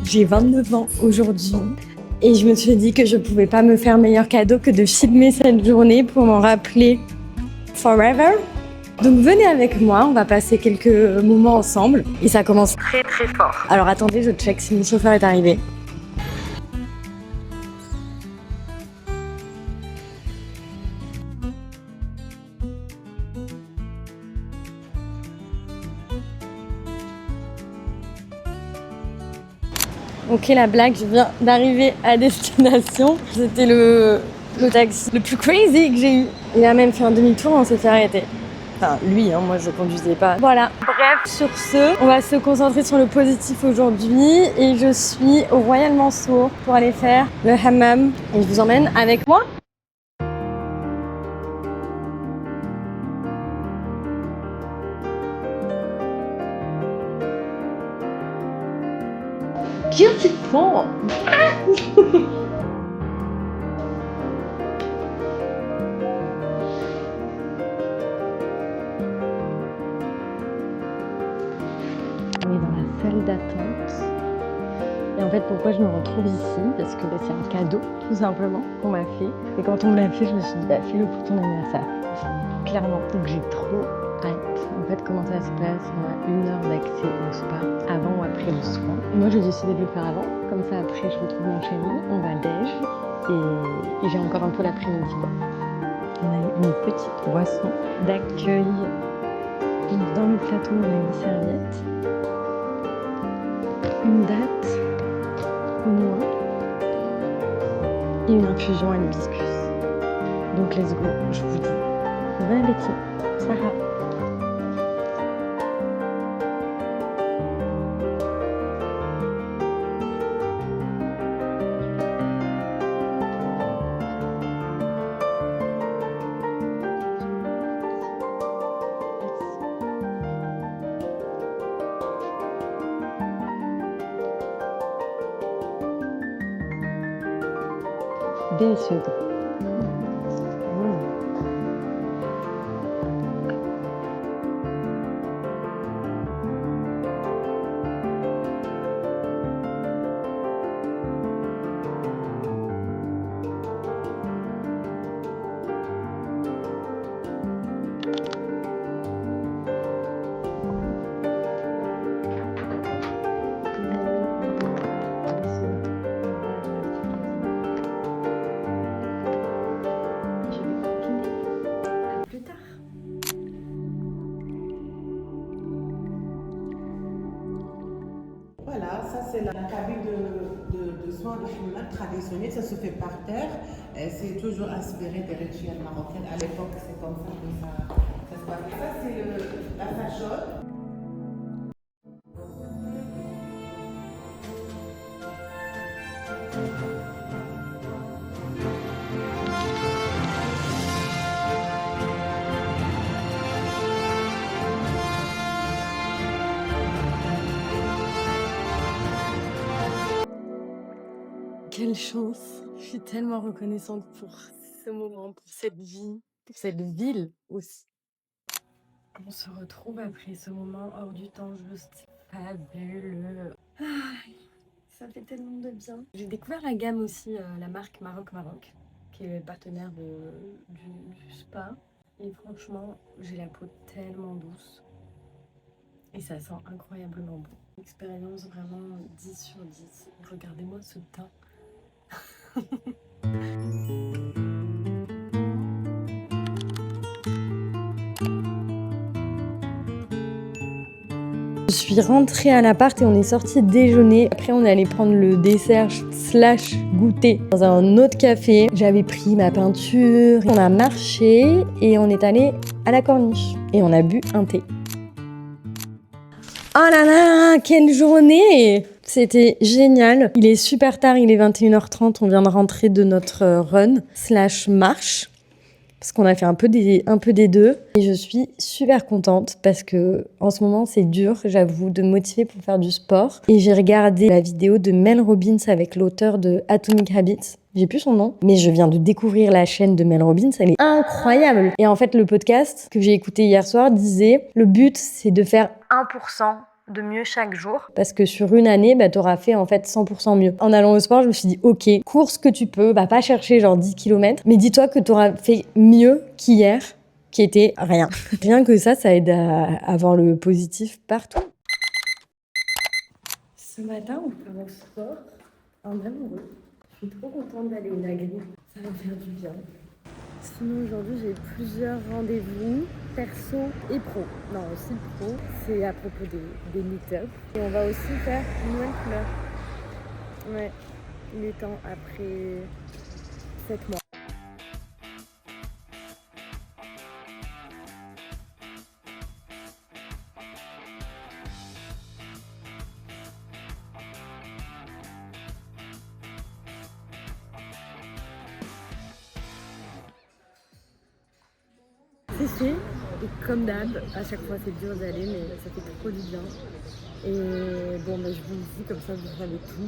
J'ai 29 ans aujourd'hui et je me suis dit que je pouvais pas me faire meilleur cadeau que de filmer cette journée pour m'en rappeler forever. Donc venez avec moi, on va passer quelques moments ensemble et ça commence très très fort. Alors attendez, je check si mon chauffeur est arrivé. Ok, la blague, je viens d'arriver à destination. C'était le taxi le plus crazy que j'ai eu. Il a même fait un demi-tour, on s'est fait arrêter. Enfin, lui, moi je conduisais pas. Voilà. Bref, sur ce, on va se concentrer sur le positif aujourd'hui. Et je suis au Royal Mansour pour aller faire le hammam. Et je vous emmène avec moi. Qu'est-ce que tu fais? On est dans la salle d'attente. Et en fait, pourquoi je me retrouve ici? Parce que c'est un cadeau, tout simplement, qu'on m'a fait. Et quand on me l'a fait, je me suis dit, fais-le pour ton anniversaire. Clairement. Donc j'ai trop hâte. En fait, comment ça se passe? On a 1 heure d'accès au spa, avant ou après le soin. Moi, j'ai décidé de le faire avant. Comme ça, après, je retrouve mon chéri, on va déj. Et j'ai encore un peu l'après-midi, quoi. On a eu une petite boisson d'accueil. Dans le plateau, on a une serviette. Une date au noix et une infusion à l'hibiscus. Donc let's go, je vous dis bon appétit, Sarah. Délicieux. Voilà, ça c'est la cabine de soins de cheminade traditionnelle, ça se fait par terre. C'est toujours inspiré des rituels marocains. À l'époque, c'est comme ça que ça se passe. Ça c'est la fachotte. Quelle chance! Je suis tellement reconnaissante pour ce moment, pour cette vie, pour cette ville aussi. On se retrouve après ce moment hors du temps, juste fabuleux. Ça fait tellement de bien. J'ai découvert la gamme aussi, la marque Maroc, qui est partenaire du spa. Et franchement, j'ai la peau tellement douce. Et ça sent incroyablement bon. Expérience vraiment 10 sur 10. Regardez-moi ce teint. Je suis rentrée à l'appart et on est sorti déjeuner. Après, on est allé prendre le dessert / goûter dans un autre café. J'avais pris ma peinture. On a marché et on est allé à la corniche. Et on a bu un thé. Oh là là, quelle journée! C'était génial. Il est super tard, il est 21h30. On vient de rentrer de notre run / marche. Parce qu'on a fait un peu des deux. Et je suis super contente parce que en ce moment, c'est dur, j'avoue, de me motiver pour faire du sport. Et j'ai regardé la vidéo de Mel Robbins avec l'auteur de Atomic Habits. J'ai plus son nom, mais je viens de découvrir la chaîne de Mel Robbins, elle est incroyable. Et en fait, le podcast que j'ai écouté hier soir disait, le but, c'est de faire 1% de mieux chaque jour. Parce que sur une année, bah, t'auras fait en fait 100% mieux. En allant au sport, je me suis dit, ok, cours ce que tu peux, va pas chercher genre 10 km, mais dis-toi que t'auras fait mieux qu'hier, qui était rien. Rien que ça aide à avoir le positif partout. Ce matin, on fait au sport en amoureux. Je suis trop contente d'aller au Nagri. Ça va me faire du bien. Sinon, aujourd'hui, j'ai plusieurs rendez-vous perso et pro. Non, aussi pro. C'est à propos des meet-up. Et on va aussi faire une nouvelle couleur. Ouais, il est temps après 7 mois. C'est fait, et comme d'hab, à chaque fois c'est dur d'aller, mais ça fait trop du bien. Et bon, je vous le dis, comme ça vous savez tout.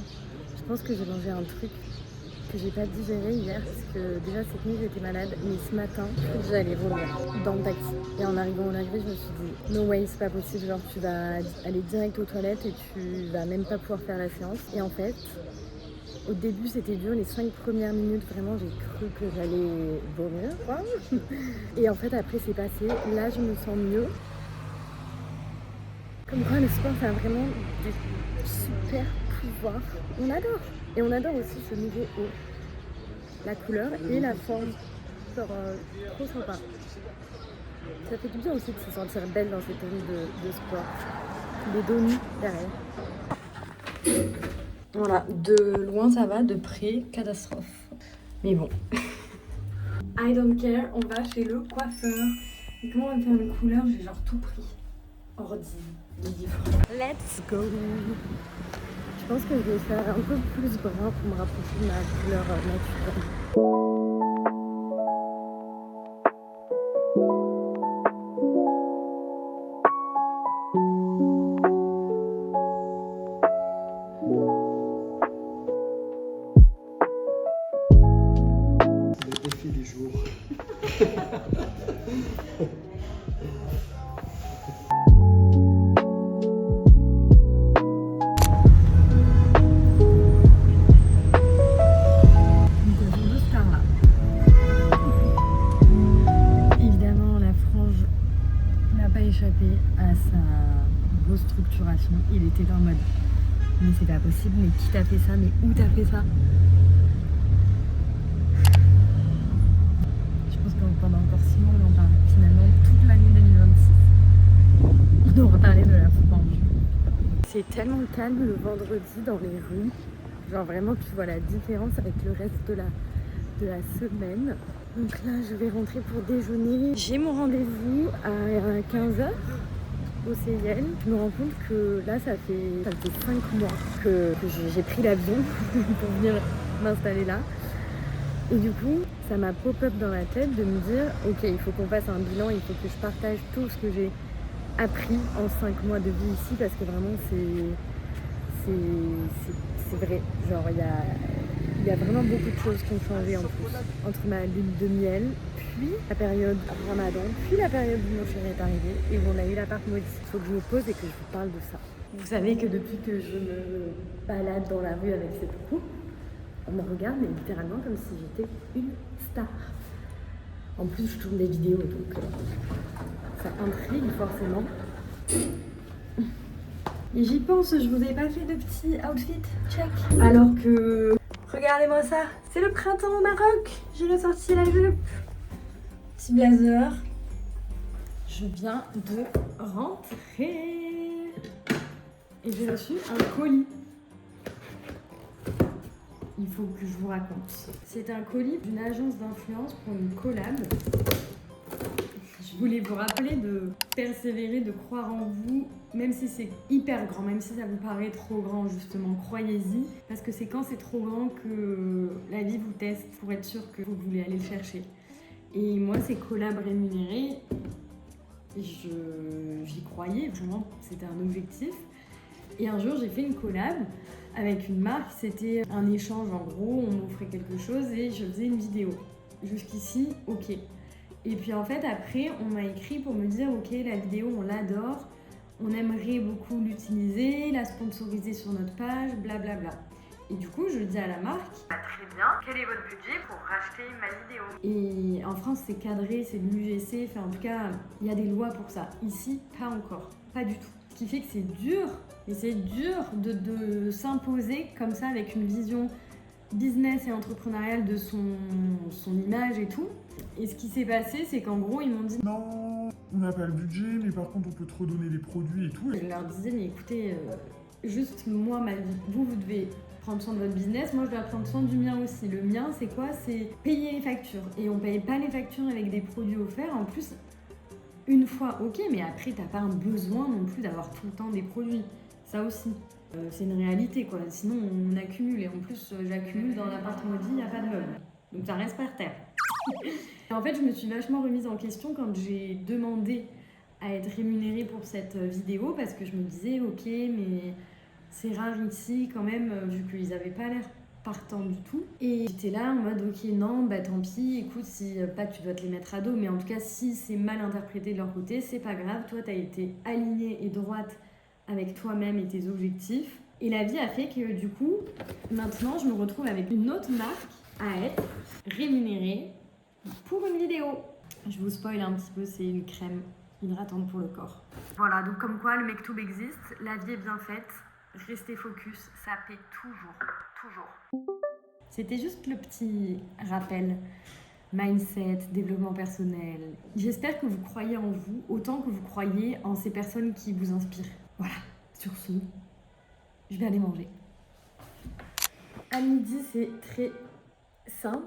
Je pense que j'ai mangé un truc que j'ai pas digéré hier, parce que déjà cette nuit j'étais malade, mais ce matin, je crois que j'allais vomir dans le taxi. Et en arrivant au Nagri, je me suis dit, no way, c'est pas possible, genre tu vas aller direct aux toilettes et tu vas même pas pouvoir faire la séance. Et en fait, au début, c'était dur. Les 5 premières minutes, vraiment, j'ai cru que j'allais vomir, quoi. Et en fait, après, c'est passé. Là, je me sens mieux. Comme quoi, le sport, ça a vraiment des super pouvoirs. On adore. Et on adore aussi ce nouveau haut. La couleur et la forme. Genre, trop sympa. Ça fait du bien aussi de se sentir belle dans cette tenue de sport. Les dos nus derrière. Voilà, de loin ça va, de près, catastrophe. Mais bon. I don't care, on va chez le coiffeur. Et comment on va faire une couleur? J'ai genre tout pris. Ordi, les livres. Let's go. Je pense que je vais faire un peu plus brun pour me rapprocher de ma couleur naturelle. Le défi du jour. Évidemment, la frange n'a pas échappé à sa restructuration. Il était en mode, mais c'est pas possible, mais qui t'a fait ça, mais où t'as fait ça? Je pense que pendant encore 6 mois, on en parle. Finalement, toute l'année 2026, on aura parlé de la frange. C'est tellement calme le vendredi dans les rues. Genre vraiment, tu vois la différence avec le reste de la semaine. Donc là, je vais rentrer pour déjeuner. J'ai mon rendez-vous à 15h au CIL. Je me rends compte que là, ça fait 5 mois que j'ai pris l'avion pour venir m'installer là. Et du coup, ça m'a pop-up dans la tête de me dire, ok, il faut qu'on fasse un bilan, il faut que je partage tout ce que j'ai appris en 5 mois de vie ici, parce que vraiment, c'est vrai. Genre, il y a vraiment beaucoup de choses qui ont changé en plus. Entre ma lune de miel, puis la période Ramadan, puis la période où mon chéri est arrivé et où on a eu l'appart maudit. Il faut que je me pose et que je vous parle de ça. Vous savez que depuis que je me balade dans la rue avec cette coupe, on me regarde mais littéralement comme si j'étais une star. En plus, je tourne des vidéos, donc ça intrigue forcément. Et j'y pense, je vous ai pas fait de petit outfit check. Alors que, regardez-moi ça, c'est le printemps au Maroc. J'ai ressorti la jupe. Petit blazer. Je viens de rentrer. Et j'ai reçu un colis. Il faut que je vous raconte. C'est un colis d'une agence d'influence pour une collab. Je voulais vous rappeler de persévérer, de croire en vous, même si c'est hyper grand, même si ça vous paraît trop grand justement, croyez-y. Parce que c'est quand c'est trop grand que la vie vous teste pour être sûr que vous voulez aller le chercher. Et moi, ces collabs rémunérés, j'y croyais, vraiment, c'était un objectif. Et un jour, j'ai fait une collab avec une marque, c'était un échange en gros, on m'offrait quelque chose et je faisais une vidéo. Jusqu'ici, ok. Et puis en fait, après, on m'a écrit pour me dire, ok, la vidéo, on l'adore, on aimerait beaucoup l'utiliser, la sponsoriser sur notre page, blablabla. Et du coup, je dis à la marque, très bien, quel est votre budget pour racheter ma vidéo? Et en France, c'est cadré, c'est de l'UGC, enfin en tout cas, il y a des lois pour ça. Ici, pas encore, pas du tout. Ce qui fait que c'est dur, et c'est dur de s'imposer comme ça avec une vision business et entrepreneuriale de son image et tout. Et ce qui s'est passé, c'est qu'en gros, ils m'ont dit non, on n'a pas le budget, mais par contre, on peut te redonner les produits et tout. Je leur disais, mais écoutez, juste moi, ma vie, vous devez prendre soin de votre business, moi je dois prendre soin du mien aussi. Le mien, c'est quoi? C'est payer les factures. Et on paye pas les factures avec des produits offerts. En plus, une fois, ok, mais après, t'as pas un besoin non plus d'avoir tout le temps des produits. Ça aussi. C'est une réalité, quoi. Sinon, on accumule. Et en plus, j'accumule dans l'appart maudit, il n'y a pas de meubles. Donc ça reste par terre. Et en fait, je me suis vachement remise en question quand j'ai demandé à être rémunérée pour cette vidéo parce que je me disais, ok, mais c'est rare ici quand même, vu qu'ils n'avaient pas l'air partants du tout. Et j'étais là en mode, ok, non, bah tant pis, écoute, si pas tu dois te les mettre à dos, mais en tout cas, si c'est mal interprété de leur côté, c'est pas grave, toi, t'as été alignée et droite avec toi-même et tes objectifs. Et la vie a fait que du coup, maintenant, je me retrouve avec une autre marque à être rémunérée pour une vidéo. Je vous spoil un petit peu, c'est une crème hydratante pour le corps. Voilà, donc comme quoi le Mektoub existe, la vie est bien faite, restez focus, ça paie toujours, toujours. C'était juste le petit rappel. Mindset, développement personnel. J'espère que vous croyez en vous autant que vous croyez en ces personnes qui vous inspirent. Voilà, sur ce, je vais aller manger. À midi, c'est très simple.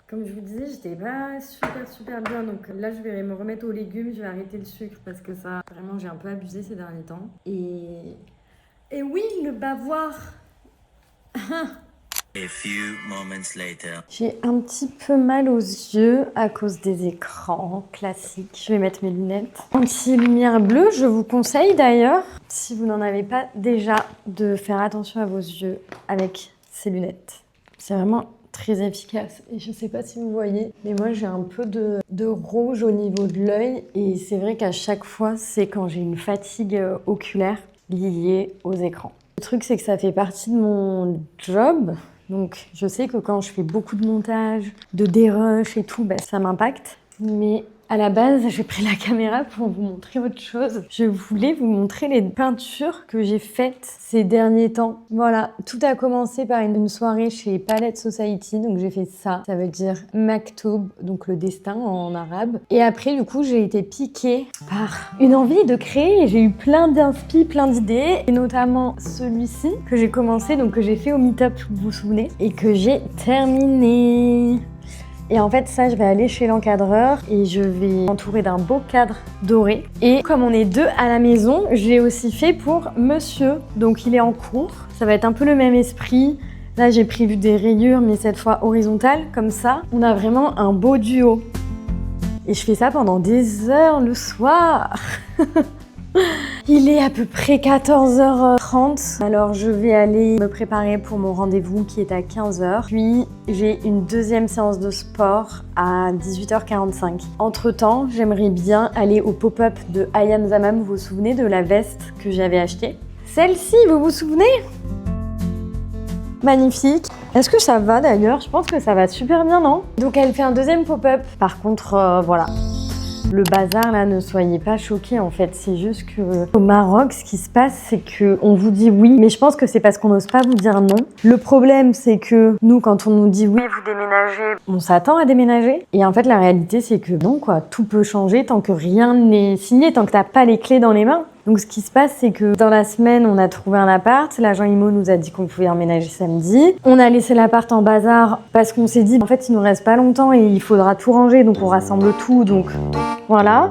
Comme je vous disais, j'étais pas super bien, donc là je vais me remettre aux légumes, je vais arrêter le sucre parce que ça, vraiment j'ai un peu abusé ces derniers temps. Et oui, le bavoir. A few moments later. J'ai un petit peu mal aux yeux à cause des écrans classiques. Je vais mettre mes lunettes anti-lumière bleue. Je vous conseille d'ailleurs, si vous n'en avez pas déjà, de faire attention à vos yeux avec ces lunettes. C'est vraiment très efficace. Et je sais pas si vous voyez, mais moi j'ai un peu de rouge au niveau de l'œil. Et c'est vrai qu'à chaque fois, c'est quand j'ai une fatigue oculaire liée aux écrans. Le truc, c'est que ça fait partie de mon job. Donc, je sais que quand je fais beaucoup de montage, de dérush et tout, ça m'impacte. Mais à la base, j'ai pris la caméra pour vous montrer autre chose. Je voulais vous montrer les peintures que j'ai faites ces derniers temps. Voilà, tout a commencé par une soirée chez Palette Society. Donc, j'ai fait ça. Ça veut dire Maktoub, donc le destin en arabe. Et après, du coup, j'ai été piquée par une envie de créer. J'ai eu plein d'inspi, plein d'idées. Et notamment celui-ci que j'ai commencé, donc que j'ai fait au meet-up, vous vous souvenez, et que j'ai terminé. Et en fait, ça, je vais aller chez l'encadreur et je vais m'entourer d'un beau cadre doré. Et comme on est deux à la maison, j'ai aussi fait pour monsieur. Donc, il est en cours. Ça va être un peu le même esprit. Là, j'ai prévu des rayures, mais cette fois horizontales. Comme ça, on a vraiment un beau duo. Et je fais ça pendant des heures le soir. Il est à peu près 14h30, alors je vais aller me préparer pour mon rendez-vous qui est à 15h. Puis j'ai une deuxième séance de sport à 18h45. Entre-temps, j'aimerais bien aller au pop-up de Ayam Zamam, vous vous souvenez de la veste que j'avais achetée? Celle-ci, vous vous souvenez? Magnifique. Est-ce que ça va d'ailleurs? Je pense que ça va super bien, non? Donc elle fait un deuxième pop-up. Par contre, voilà. Le bazar là, ne soyez pas choqués en fait, c'est juste que au Maroc, ce qui se passe, c'est que on vous dit oui, mais je pense que c'est parce qu'on n'ose pas vous dire non. Le problème, c'est que nous, quand on nous dit oui, vous déménagez, on s'attend à déménager. Et en fait, la réalité, c'est que non quoi, tout peut changer tant que rien n'est signé, tant que t'as pas les clés dans les mains. Donc ce qui se passe, c'est que dans la semaine, on a trouvé un appart. L'agent IMO nous a dit qu'on pouvait emménager samedi. On a laissé l'appart en bazar parce qu'on s'est dit, en fait, il nous reste pas longtemps et il faudra tout ranger. Donc on rassemble tout. Donc voilà.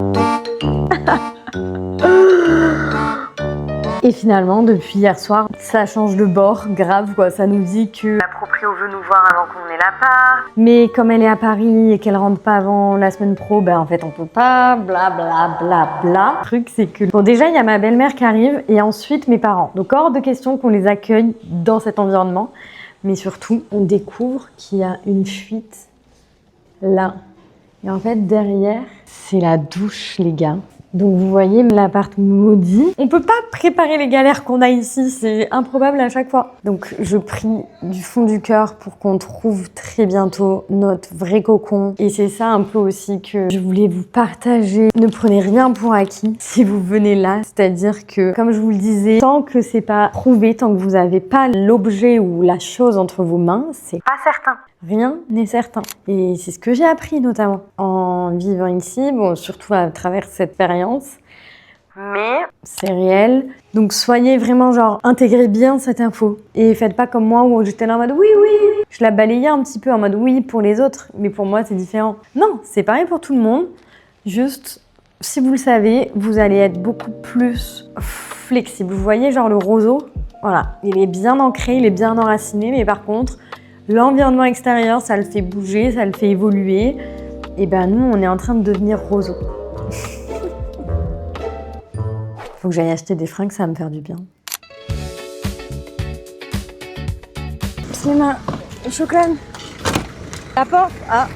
Et finalement, depuis hier soir, ça change de bord, grave quoi. Ça nous dit que la proprio veut nous voir avant qu'on ait l'appart. Mais comme elle est à Paris et qu'elle rentre pas avant la semaine pro, en fait on peut pas, bla bla bla bla. Le truc c'est que, bon déjà il y a ma belle-mère qui arrive et ensuite mes parents. Donc hors de question qu'on les accueille dans cet environnement. Mais surtout, on découvre qu'il y a une fuite là. Et en fait derrière, c'est la douche les gars. Donc vous voyez l'appart maudit. On peut pas préparer les galères qu'on a ici, c'est improbable à chaque fois. Donc je prie du fond du cœur pour qu'on trouve très bientôt notre vrai cocon. Et c'est ça un peu aussi que je voulais vous partager. Ne prenez rien pour acquis si vous venez là. C'est-à-dire que, comme je vous le disais, tant que c'est pas prouvé, tant que vous n'avez pas l'objet ou la chose entre vos mains, c'est pas certain. Rien n'est certain. Et c'est ce que j'ai appris notamment en vivant ici, bon, surtout à travers cette expérience. Mais c'est réel. Donc soyez vraiment genre, intégrez bien cette info. Et faites pas comme moi où j'étais là en mode oui. Je la balayais un petit peu en mode oui pour les autres, mais pour moi c'est différent. Non, c'est pareil pour tout le monde. Juste, si vous le savez, vous allez être beaucoup plus flexible. Vous voyez genre le roseau, voilà, il est bien ancré, il est bien enraciné, mais par contre, l'environnement extérieur, ça le fait bouger, ça le fait évoluer. Et ben nous, on est en train de devenir roseau. Faut que j'aille acheter des fringues, ça va me faire du bien. C'est ma chocolat. La porte. Ah.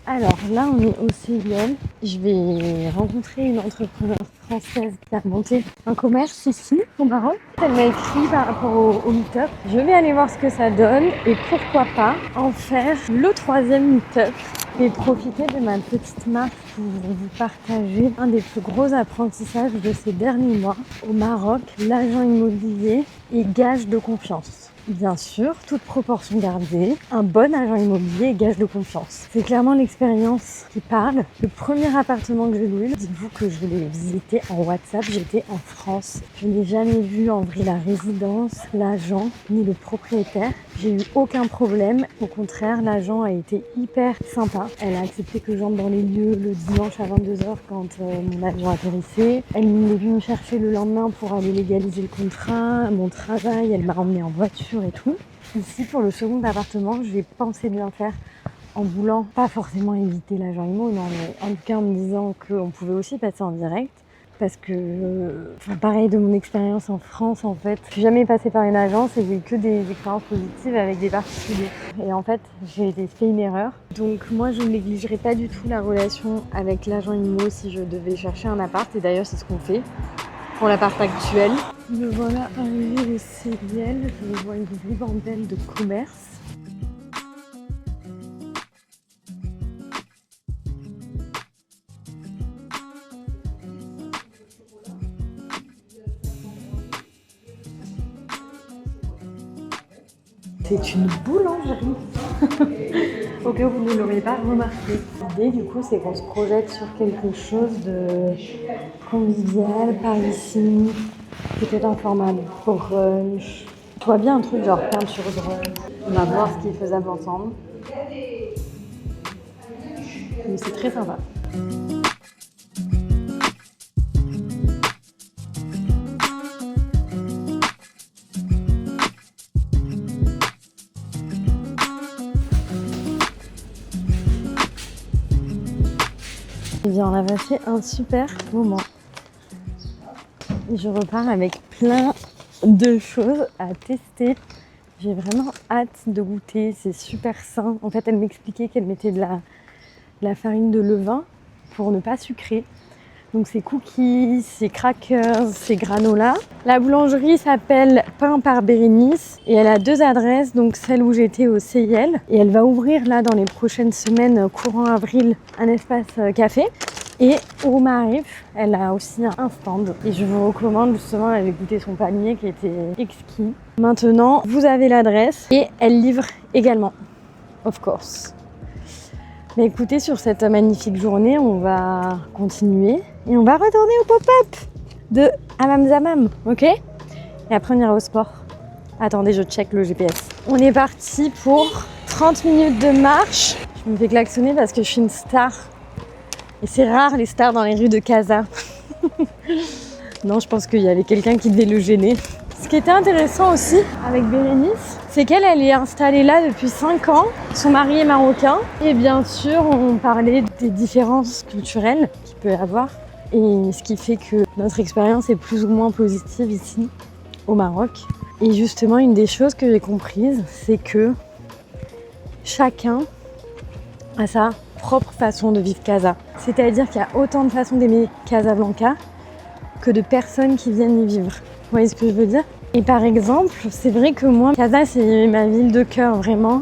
Alors là, on est au CIL. Je vais rencontrer une entrepreneure française qui a monté un commerce ici, au Maroc. Elle m'a écrit par rapport au meet-up. Je vais aller voir ce que ça donne et pourquoi pas en faire le 3e meet-up. Et profiter de ma petite marque pour vous partager un des plus gros apprentissages de ces derniers mois. Au Maroc, l'agent immobilier est gage de confiance. Bien sûr, toute proportion gardée, un bon agent immobilier est gage de confiance. C'est clairement l'expérience qui parle. Le premier appartement que j'ai loué, dites-vous que je l'ai visité en WhatsApp, j'étais en France. Je n'ai jamais vu en vrai la résidence, l'agent, ni le propriétaire. J'ai eu aucun problème. Au contraire, l'agent a été hyper sympa. Elle a accepté que j'entre dans les lieux le dimanche à 22h quand mon avion atterrissait. Elle est venue me chercher le lendemain pour aller légaliser le contrat, mon travail. Elle m'a emmenée en voiture et tout. Ici, pour le second appartement, j'ai pensé bien faire en voulant pas forcément éviter l'agent IMO, non, mais en tout cas en me disant qu'on pouvait aussi passer en direct. Parce que, pareil de mon expérience en France, en fait, je suis jamais passée par une agence et j'ai eu que des expériences positives avec des particuliers. Et en fait, j'ai fait une erreur. Donc moi, je ne négligerai pas du tout la relation avec l'agent IMO si je devais chercher un appart. Et d'ailleurs, c'est ce qu'on fait pour l'appart actuel. Me voilà arrivée au CIL, je vois une ribambelle de commerce. C'est une boulangerie. Au cas où vous ne l'aurez pas remarqué. L'idée du coup c'est qu'on se projette sur quelque chose de convivial par ici. Peut-être un format brunch. Je vois bien un truc genre peinture brunch. On va voir ce qui est faisable ensemble. Mais c'est très sympa. Eh bien, on a passé un super moment. Je repars avec plein de choses à tester. J'ai vraiment hâte de goûter, c'est super sain. En fait, elle m'expliquait qu'elle mettait de la farine de levain pour ne pas sucrer. Donc c'est cookies, c'est crackers, c'est granola. La boulangerie s'appelle Pain par Bérénice et elle a 2 adresses, donc celle où j'étais au CIL. Et elle va ouvrir là dans les prochaines semaines, courant avril, un espace café. Et au Marif, elle a aussi un stand. Et je vous recommande justement d'aller goûter son panier qui était exquis. Maintenant, vous avez l'adresse et elle livre également, of course. Mais écoutez, sur cette magnifique journée, on va continuer et on va retourner au pop-up de Hammam Zamam, ok? Et après, on ira au sport. Attendez, je check le GPS. On est parti pour 30 minutes de marche. Je me fais klaxonner parce que je suis une star. Et c'est rare les stars dans les rues de Casa. Non, je pense qu'il y avait quelqu'un qui devait le gêner. Ce qui était intéressant aussi avec Bérénice, c'est qu'elle est installée là depuis 5 ans. Son mari est marocain. Et bien sûr, on parlait des différences culturelles qu'il peut y avoir. Et ce qui fait que notre expérience est plus ou moins positive ici, au Maroc. Et justement, une des choses que j'ai comprises, c'est que chacun a sa propre façon de vivre Casa. C'est-à-dire qu'il y a autant de façons d'aimer Casablanca que de personnes qui viennent y vivre. Vous voyez ce que je veux dire? Et par exemple, c'est vrai que moi, Casa, c'est ma ville de cœur, vraiment.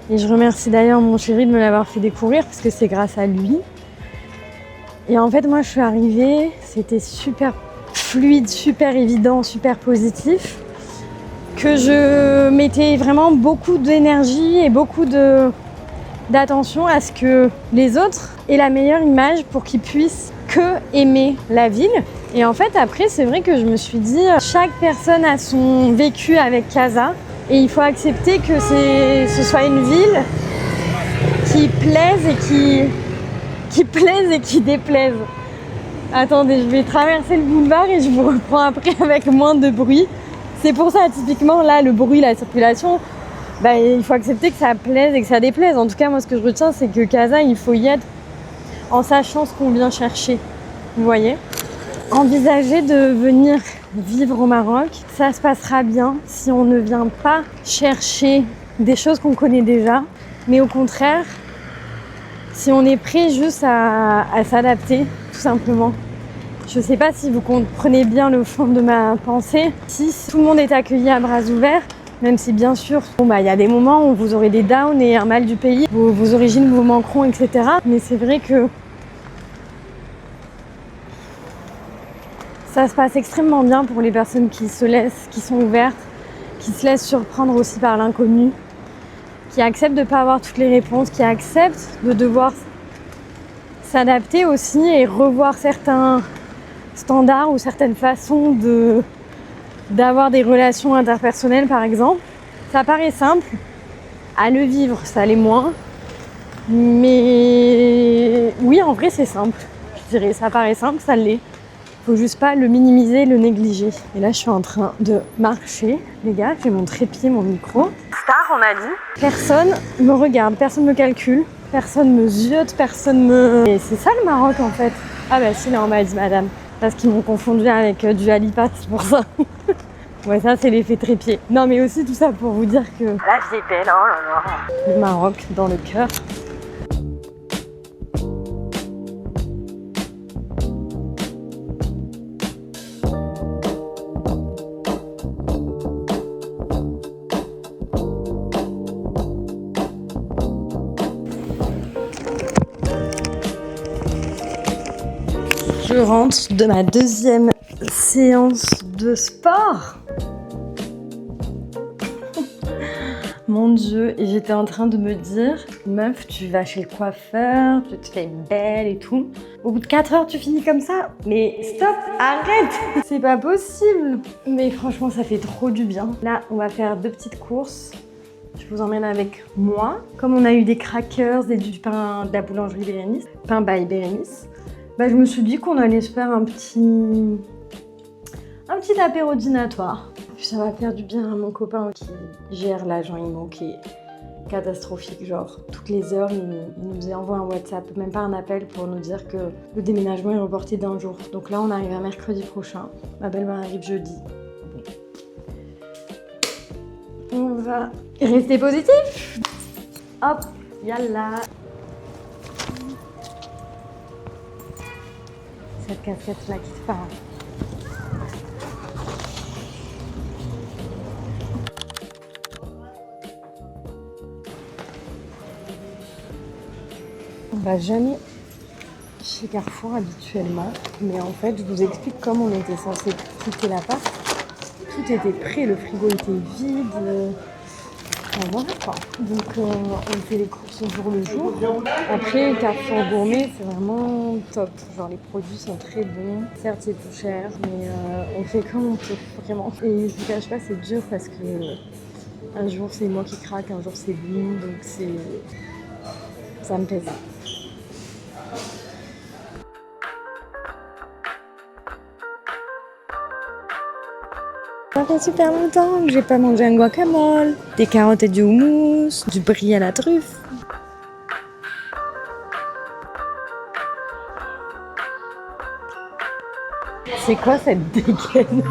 Et je remercie d'ailleurs mon chéri de me l'avoir fait découvrir, parce que c'est grâce à lui. Et en fait, moi, je suis arrivée, c'était super fluide, super évident, super positif, que je mettais vraiment beaucoup d'énergie et beaucoup d'attention à ce que les autres aient la meilleure image pour qu'ils puissent que aimer la ville. Et en fait, après, c'est vrai que je me suis dit, chaque personne a son vécu avec Casa et il faut accepter que ce soit une ville qui plaise et qui déplaise. Attendez, je vais traverser le boulevard et je vous reprends après avec moins de bruit. C'est pour ça, typiquement, là, le bruit, la circulation, il faut accepter que ça plaise et que ça déplaise. En tout cas, moi, ce que je retiens, c'est que Casa, il faut y être en sachant ce qu'on vient chercher. Vous voyez? Envisager de venir vivre au Maroc, ça se passera bien si on ne vient pas chercher des choses qu'on connaît déjà, mais au contraire, si on est prêt juste à s'adapter, tout simplement. Je ne sais pas si vous comprenez bien le fond de ma pensée. Si tout le monde est accueilli à bras ouverts, même si bien sûr, il y a des moments où vous aurez des downs et un mal du pays, vos origines vous manqueront, etc. Mais c'est vrai que ça se passe extrêmement bien pour les personnes qui sont ouvertes, qui se laissent surprendre aussi par l'inconnu, qui acceptent de ne pas avoir toutes les réponses, qui acceptent de devoir s'adapter aussi et revoir certains standards ou certaines façons d'avoir des relations interpersonnelles, par exemple. Ça paraît simple, à le vivre, ça l'est moins. Mais oui, en vrai, c'est simple. Je dirais, ça paraît simple, ça l'est. Faut juste pas le minimiser, le négliger. Et là, je suis en train de marcher, les gars. J'ai mon trépied, mon micro. Star, on a dit. Personne me regarde, personne me calcule, personne me ziote, personne me... Et c'est ça le Maroc, en fait. Ah bah si, là, on m'a dit madame. Parce qu'ils m'ont confondu avec du Alipat, c'est pour ça. Ouais, ça, c'est l'effet trépied. Non, mais aussi tout ça pour vous dire que... La vie est belle, oh là là. Le Maroc, dans le cœur. Je rentre de ma deuxième séance de sport. Mon Dieu, et j'étais en train de me dire, meuf, tu vas chez le coiffeur, tu te fais belle et tout. Au bout de 4 heures, tu finis comme ça? Mais stop, arrête! C'est pas possible! Mais franchement, ça fait trop du bien. Là, on va faire 2 petites courses. Je vous emmène avec moi. Comme on a eu des crackers et du pain de la boulangerie Bérénice, pain by Bérénice, je me suis dit qu'on allait se faire un petit apéro dînatoire. Puis ça va faire du bien à mon copain qui gère l'agent IMO qui est catastrophique. Genre, toutes les heures, il nous envoie un WhatsApp, même pas un appel pour nous dire que le déménagement est reporté d'1 jour. Donc là, on arrive à mercredi prochain. Ma belle-mère arrive jeudi. On va rester positif. Hop, yalla. Cette casquette-là qui se parle. On va jamais chez Carrefour habituellement, mais en fait, je vous explique comme on était censé quitter l'appart. Tout était prêt, le frigo était vide. Voilà quoi. Donc on fait les courses au jour le jour. Après, Carrefour Gourmet, c'est vraiment top. Genre les produits sont très bons. Certes, c'est tout cher, mais on fait comme on peut, vraiment. Et je vous cache pas, c'est dur parce que un jour c'est moi qui craque, un jour c'est lui, donc ça me plaît. Ça fait super longtemps que j'ai pas mangé un guacamole, des carottes et du houmous, du brie à la truffe. C'est quoi cette dégaine?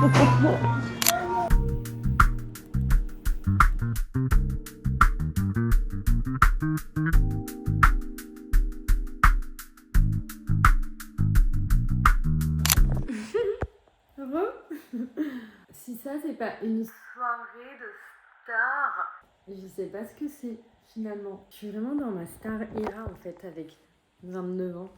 Si ça, c'est pas une soirée de star, je sais pas ce que c'est finalement. Je suis vraiment dans ma star era en fait avec 29 ans.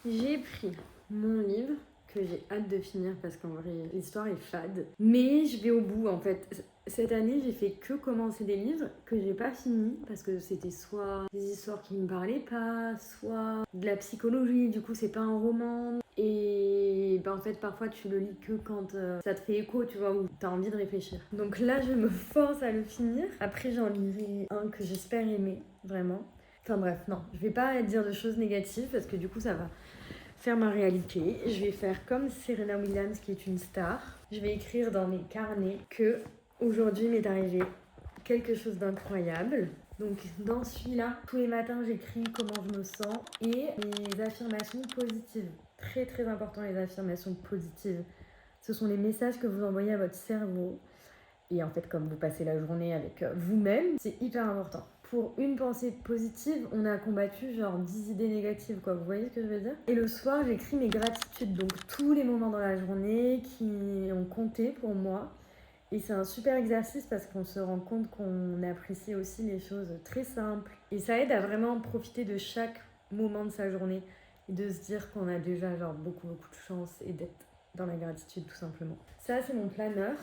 J'ai pris mon livre que j'ai hâte de finir parce qu'en vrai l'histoire est fade. Mais je vais au bout en fait. Cette année j'ai fait que commencer des livres que j'ai pas fini parce que c'était soit des histoires qui me parlaient pas, soit de la psychologie, du coup c'est pas un roman. Et ben en fait parfois tu le lis que quand ça te fait écho, tu vois, ou t'as envie de réfléchir. Donc là je me force à le finir. Après j'en lirai un que j'espère aimer, vraiment. Enfin bref, non, je vais pas dire de choses négatives parce que du coup ça va faire ma réalité. Je vais faire comme Serena Williams qui est une star. Je vais écrire dans mes carnets que aujourd'hui m'est arrivé quelque chose d'incroyable. Donc dans celui-là, tous les matins j'écris comment je me sens et les affirmations positives. Très très important les affirmations positives. Ce sont les messages que vous envoyez à votre cerveau. Et en fait, comme vous passez la journée avec vous-même, c'est hyper important. Pour une pensée positive, on a combattu genre 10 idées négatives, quoi. Vous voyez ce que je veux dire? Et le soir, j'écris mes gratitudes, donc tous les moments dans la journée qui ont compté pour moi. Et c'est un super exercice parce qu'on se rend compte qu'on apprécie aussi les choses très simples. Et ça aide à vraiment profiter de chaque moment de sa journée et de se dire qu'on a déjà genre beaucoup de chance et d'être dans la gratitude tout simplement. Ça, c'est mon planeur.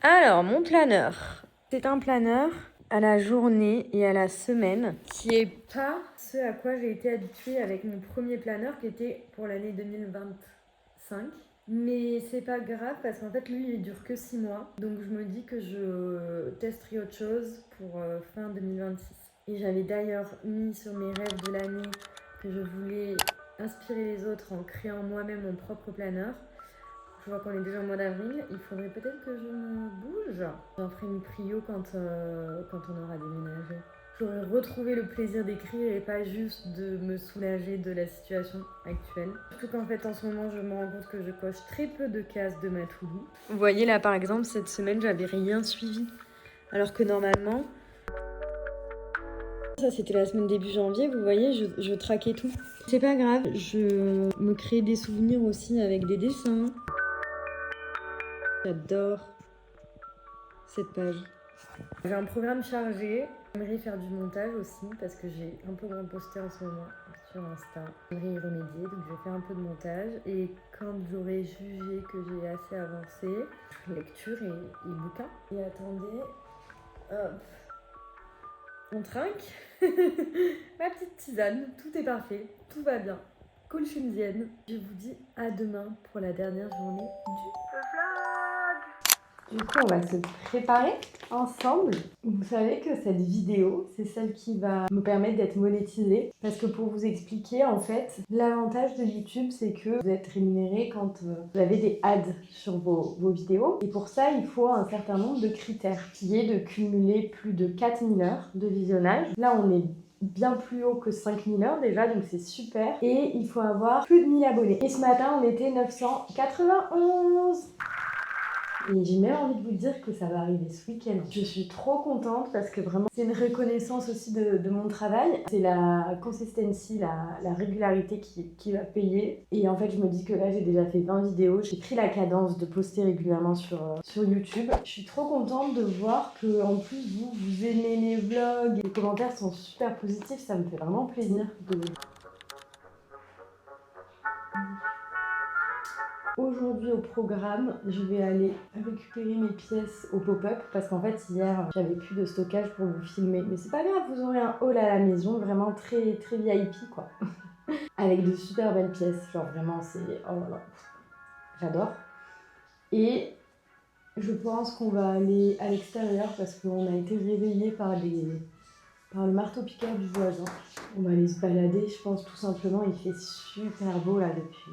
Alors, mon planeur, c'est un planeur à la journée et à la semaine qui est pas ce à quoi j'ai été habituée avec mon premier planeur qui était pour l'année 2025. Mais c'est pas grave parce qu'en fait, lui, il dure que 6 mois. Donc, je me dis que je testerai autre chose pour fin 2026. Et j'avais d'ailleurs mis sur mes rêves de l'année que je voulais inspirer les autres en créant moi-même mon propre planeur. Je vois qu'on est déjà au mois d'avril, il faudrait peut-être que je me bouge. J'en ferai une prio quand on aura déménagé. J'aurais retrouvé le plaisir d'écrire et pas juste de me soulager de la situation actuelle. Surtout qu'en fait en ce moment je me rends compte que je coche très peu de cases de ma to-do. Vous voyez là par exemple cette semaine j'avais rien suivi. Alors que normalement... Ça c'était la semaine début janvier, vous voyez je traquais tout. C'est pas grave, je me crée des souvenirs aussi avec des dessins. J'adore cette page. J'ai un programme chargé. J'aimerais faire du montage aussi parce que j'ai un peu posté en ce moment sur Insta. J'aimerais y remédier, donc je vais faire un peu de montage. Et quand j'aurai jugé que j'ai assez avancé, lecture et bouquin. Et attendez, hop, on trinque. Ma petite tisane, tout est parfait, tout va bien. Colchunzienne. Je vous dis à demain pour la dernière journée du vlog. Du coup, on va se préparer ensemble. Vous savez que cette vidéo, c'est celle qui va me permettre d'être monétisée. Parce que pour vous expliquer, en fait, l'avantage de YouTube, c'est que vous êtes rémunéré quand vous avez des ads sur vos vidéos. Et pour ça, il faut un certain nombre de critères, qui est de cumuler plus de 4000 heures de visionnage. Là, on est bien plus haut que 5000 heures déjà, donc c'est super. Et il faut avoir plus de 1000 abonnés. Et ce matin, on était 991. Et j'ai même envie de vous dire que ça va arriver ce week-end. Je suis trop contente parce que vraiment, c'est une reconnaissance aussi de mon travail. C'est la consistency, la régularité qui va payer. Et en fait, je me dis que là, j'ai déjà fait 20 vidéos. J'ai pris la cadence de poster régulièrement sur YouTube. Je suis trop contente de voir que en plus, vous aimez les vlogs. Les commentaires sont super positifs. Ça me fait vraiment plaisir de... Aujourd'hui au programme, je vais aller récupérer mes pièces au pop-up parce qu'en fait hier j'avais plus de stockage pour vous filmer. Mais c'est pas grave, vous aurez un haul à la maison, vraiment très très VIP quoi. Avec de super belles pièces, genre vraiment c'est... Oh là là, j'adore. Et je pense qu'on va aller à l'extérieur parce qu'on a été réveillés par le marteau-piqueur du voisin. On va aller se balader, je pense tout simplement. Il fait super beau là depuis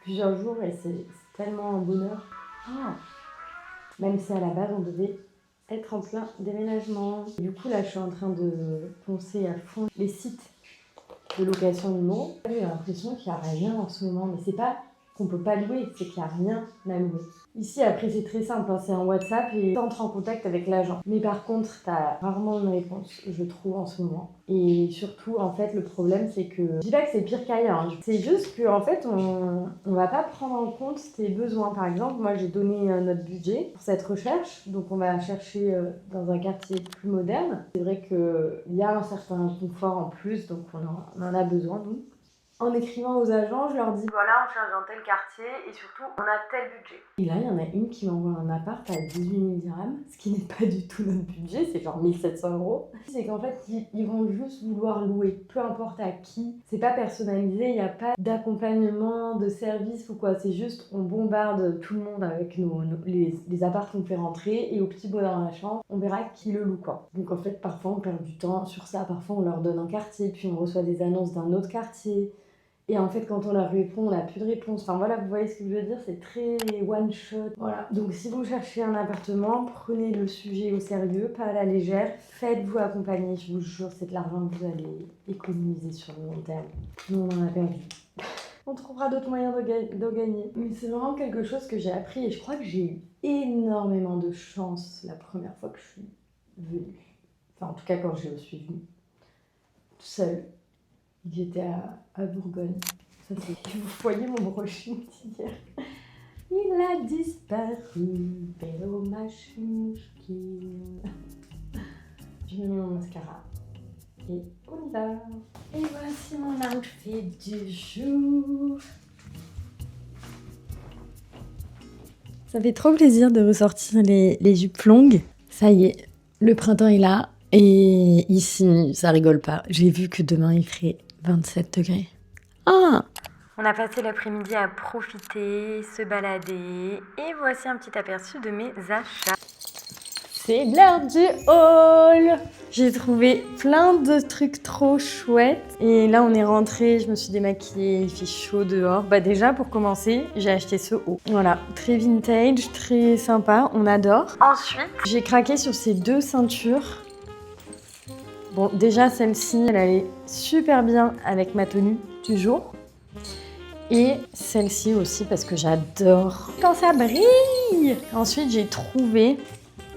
plusieurs jours et c'est tellement un bonheur. Ah. Même si à la base on devait être en plein déménagement. Et du coup là je suis en train de poncer à fond les sites de location IMO. J'ai l'impression qu'il n'y a rien en ce moment, mais c'est pas qu'on peut pas louer, c'est qu'il n'y a rien à louer. Ici, après, c'est très simple, hein, c'est un WhatsApp et tu entres en contact avec l'agent. Mais par contre, tu as rarement une réponse, je trouve, en ce moment. Et surtout, en fait, le problème, c'est que... Je dis pas que c'est pire qu'ailleurs, hein. C'est juste qu'en fait, on va pas prendre en compte tes besoins. Par exemple, moi, j'ai donné notre budget pour cette recherche. Donc, on va chercher dans un quartier plus moderne. C'est vrai qu'il y a un certain confort en plus, donc on en a besoin, nous. En écrivant aux agents, je leur dis voilà, on cherche dans tel quartier et surtout on a tel budget. Et là, il y en a une qui m'envoie un appart à 18 000 dirhams, ce qui n'est pas du tout notre budget, c'est genre 1 700 €. C'est qu'en fait, ils vont juste vouloir louer, peu importe à qui. C'est pas personnalisé, il n'y a pas d'accompagnement, de service ou quoi. C'est juste on bombarde tout le monde avec les apparts qu'on fait rentrer et au petit bonheur dans la chambre, on verra qui le loue quoi. Donc en fait, parfois on perd du temps sur ça. Parfois on leur donne un quartier, puis on reçoit des annonces d'un autre quartier. Et en fait, quand on leur répond, on n'a plus de réponse. Enfin voilà, vous voyez ce que je veux dire, c'est très one shot. Voilà. Donc si vous cherchez un appartement, prenez le sujet au sérieux, pas à la légère. Faites-vous accompagner, je vous jure, c'est de l'argent que vous allez économiser sur le long terme. Nous, on en a perdu. On trouvera d'autres moyens de gagner. Mais c'est vraiment quelque chose que j'ai appris et je crois que j'ai eu énormément de chance la première fois que je suis venue. Enfin, en tout cas, quand je suis venue. Seule. J'étais à Bourgogne. Ça, c'est... Vous voyez mon brushing d'hier. Il a disparu, pero machouchki. J'ai mis mon mascara. Et on y va. Et voici mon outfit du jour. Ça fait trop plaisir de ressortir les jupes longues. Ça y est, le printemps est là. Et ici, ça rigole pas. J'ai vu que demain, il ferait 27 degrés. Ah! On a passé l'après-midi à profiter, se balader. Et voici un petit aperçu de mes achats. C'est l'heure du haul! J'ai trouvé plein de trucs trop chouettes. Et là, on est rentré, je me suis démaquillée, il fait chaud dehors. Bah déjà, pour commencer, j'ai acheté ce haut. Voilà, très vintage, très sympa, on adore. Ensuite, j'ai craqué sur ces 2 ceintures. Bon, déjà, celle-ci, elle allait super bien avec ma tenue du jour. Et celle-ci aussi, parce que j'adore quand ça brille. Ensuite, j'ai trouvé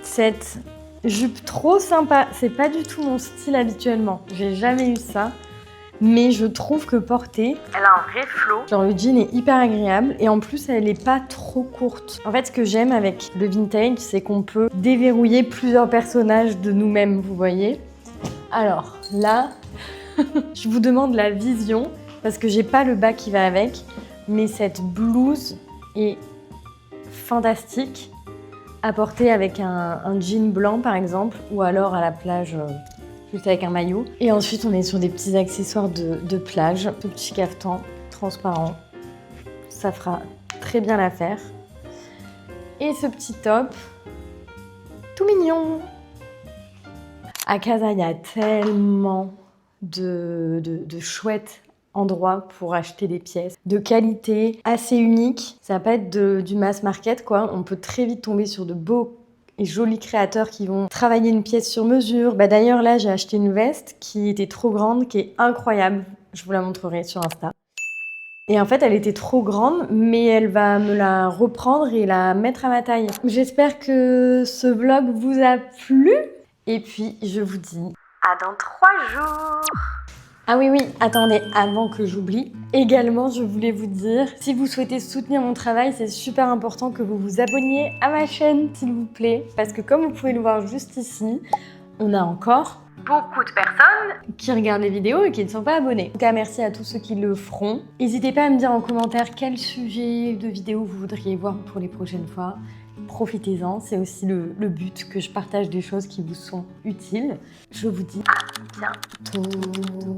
cette jupe trop sympa. C'est pas du tout mon style habituellement. J'ai jamais eu ça. Mais je trouve que porter, elle a un vrai flow. Genre le jean est hyper agréable et en plus elle est pas trop courte. En fait, ce que j'aime avec le vintage, c'est qu'on peut déverrouiller plusieurs personnages de nous-mêmes, vous voyez. Alors là, je vous demande la vision parce que j'ai pas le bas qui va avec, mais cette blouse est fantastique à porter avec un jean blanc par exemple, ou alors à la plage juste avec un maillot. Et ensuite on est sur des petits accessoires de plage, ce petit cafetan transparent, ça fera très bien l'affaire. Et ce petit top, tout mignon. À Casa, il y a tellement de chouettes endroits pour acheter des pièces de qualité assez unique. Ça va pas être du mass market, quoi. On peut très vite tomber sur de beaux et jolis créateurs qui vont travailler une pièce sur mesure. Bah, d'ailleurs, là, j'ai acheté une veste qui était trop grande, qui est incroyable. Je vous la montrerai sur Insta. Et en fait, elle était trop grande, mais elle va me la reprendre et la mettre à ma taille. J'espère que ce vlog vous a plu. Et puis, je vous dis à dans 3 jours. Ah oui, attendez, avant que j'oublie. Également, je voulais vous dire, si vous souhaitez soutenir mon travail, c'est super important que vous vous abonniez à ma chaîne, s'il vous plaît. Parce que comme vous pouvez le voir juste ici, on a encore beaucoup de personnes qui regardent les vidéos et qui ne sont pas abonnés. En tout cas, merci à tous ceux qui le feront. N'hésitez pas à me dire en commentaire quel sujet de vidéo vous voudriez voir pour les prochaines fois. Profitez-en, c'est aussi le but, que je partage des choses qui vous sont utiles. Je vous dis à bientôt.